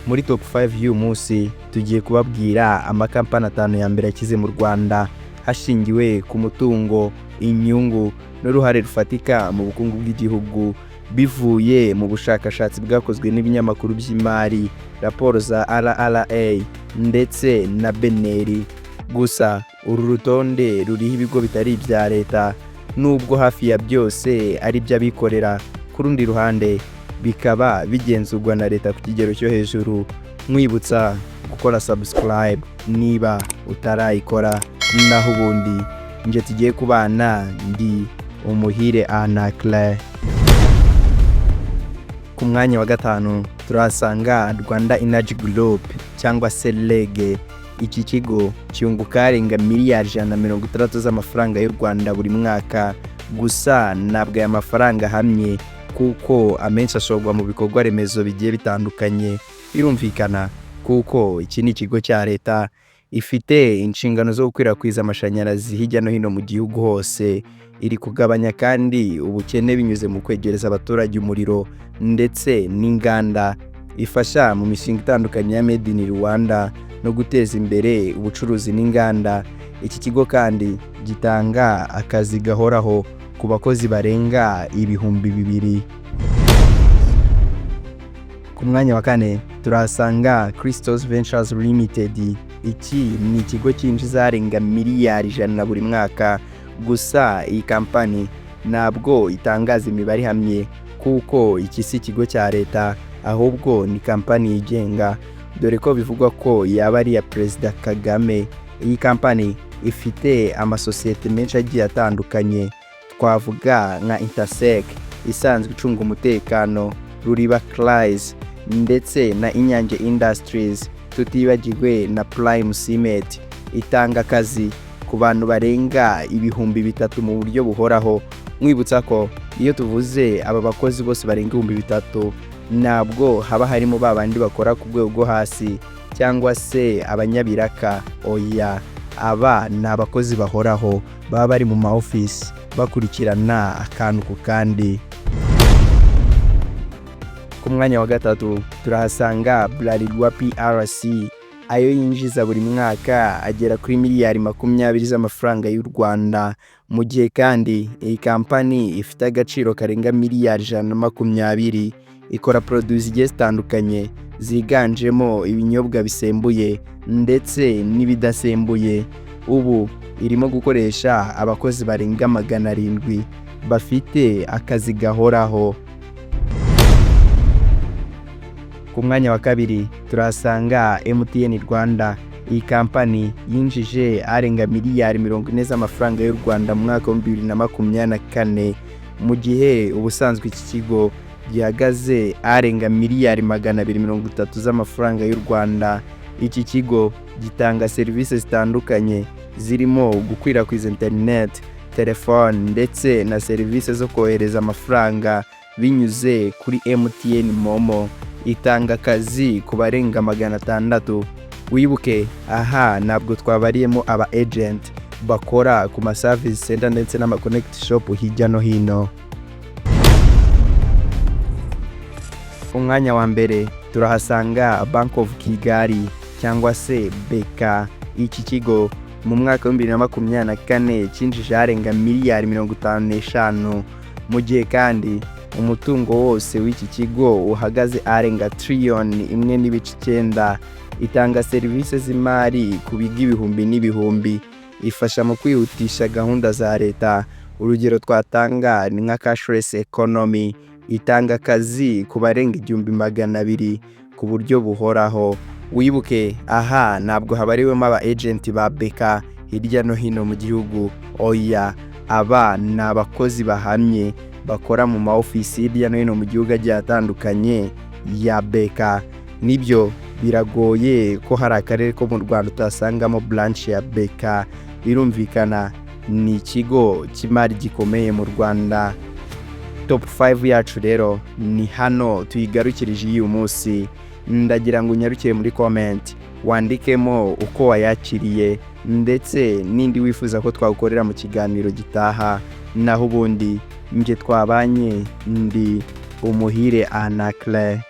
Muri top 5 y'uyu munsi tugiye kubabwira amakampani 5 ya mbere akize mu Rwanda hashingiwe ku mutungo, inyungu n'uruhare rufatika mu bukungu bw'igihugu bivuye mu bushakashatsi bwakozwe n'ibinyamakuru by'imari, raporo za RRA ndetse na Beneri. Gusa uru rutonde ruriho ibigo bitari ibya leta nubwo hafi ya byose ari by'abikorera, ku rundi ruhande bikaba bigenzurwa na leta ku kigero cyo hejuru. Mwibutsa gukora subscribe niba utarayikora, naho ubundi nje tugiye kubana ndi umuhire Anacre. Ku mwanya wa 5 turasanga Rwanda Energy Group cyangwa se REG. Iki kigo cyunguka arenga miliyari 160 z'amafaranga y'u Rwanda buri mwaka. Gusa nabwo aya mafaranga hamye kuko amenshi ashorwa mu bikorwa remezo bigiye bitandukanye. Birumvikana kuko iki ni ikigo cya leta, ifite inshingano zo gukwirakwiza amashanyarazi hirya no hino mu gihugu hose. Iri kugabanya kandi ubukene binyuze mu kwegereza abaturage umuriro ndetse n'inganda. Ifasha mu mishinga itandukanye ya Made in Rwanda no guteza imbere ubucuruzi n'inganda. Iki kigo kandi gitanga akazi gahoraho ku bakozi barenga 2,000. Ku mwanya wa 4 turasanga Crystals Ventures Limited. Iki ni ikigo cyinjiza arenga miliyari 100 buri mwaka. Gusa iyi kampani ntabwo itangaza imibare hamye kuko iki si ikigo cya leta, ahubwo ni kampani yigenga, dore ko bivugwa ko yaba ari ya Perezida Kagame. Iyi kampani ifite amasosiyete menshi agiye atandukanye, twavuga nka Intersec isanzwe icunga umutekano, Ruriba Cries ndetse na Inyange Industries, tutibagirwe na Prime Cement. Itanga akazi ku bantu barenga 3,000 mu buryo buhoraho. Mwibutsa ko iyo tuvuze aba bakozi bose barenga 3,000 ntabwo haba harimo babandi bakora ku rwego rwo hasi cyangwa se abanyabiraka. Oya, aba ni abakozi bahoraho baba bari mu ma office bakurikirana akantu ku kandi. Ku mwanya wa 3 turahasanga Bralirwa PRC. Ayo yinjiza buri mwaka agera kuri miliyari 20 z'amafaranga y'u Rwanda, mu gihe kandi iyi kampani ifite agaciro karenga miliyari 120. Ikora produits zigiye zitandukanye ziganjemo ibinyobwa bisembuye ndetse n'ibidasembuye. Ubu irimo gukoresha abakozi barenga 700 bafite akazi gahoraho. Ku mwanya wa 2 turasanga MTN Rwanda. Iyi kampani yinjije arenga miliyari 40 z'amafaranga y'u Rwanda mu mwaka wa 2024, mu gihe ubusanzwe iki kigo gihagaze arenga miliyari 230 z'amafaranga y'u Rwanda. Iki kigo gitanga serivisi zitandukanye zirimo gukwirakwiza internet, telefone ndetse na serivisi zo kohereza amafaranga binyuze kuri MTN Momo. Itanga akazi ku barenga 600. Wibuke aha ntabwo twabariyemo aba agent bakora ku ma service center ndetse n'ama connect shop hirya no hino. Umwanya wa mbere turahasanga Bank of Kigali cyangwa se BK. Iki kigo mu mwaka wa 2024 cyinjije arenga miliyari 55, mu gihe kandi umutungo wose w'iki kigo uhagaze arenga trillion 1.9. Itanga serivisi z'imari ku bigo ibihumbi n'ibihumbi. Ifasha mu kwihutisha gahunda za leta. Urugero twatanga ni nka cashless economy. Itanga akazi ku barenga 200,000 ku buryo buhoraho. Wibuke aha ntabwo habariwemo aba agent ba BK hirya no hino mu gihugu. Oya, aba ni abakozi bahamye bakora mu ma office hirya no hino mu gihugu agiye atandukanye ya BK. Nibyo biragoye ko hari akarere ko mu Rwanda utasangamo branch ya BK. Birumvikana ni ikigo cy'imari gikomeye mu Rwanda. Top 5 yacu rero ni hano tuyigarukirije uyu munsi. Ndagira ngo unyarukire muri comment wandikemo uko wayakiriye ndetse n'indi wifuza ko twagukorera mu kiganiro gitaha. Naho ubundi nje twabanye ndi umuhire Anacre.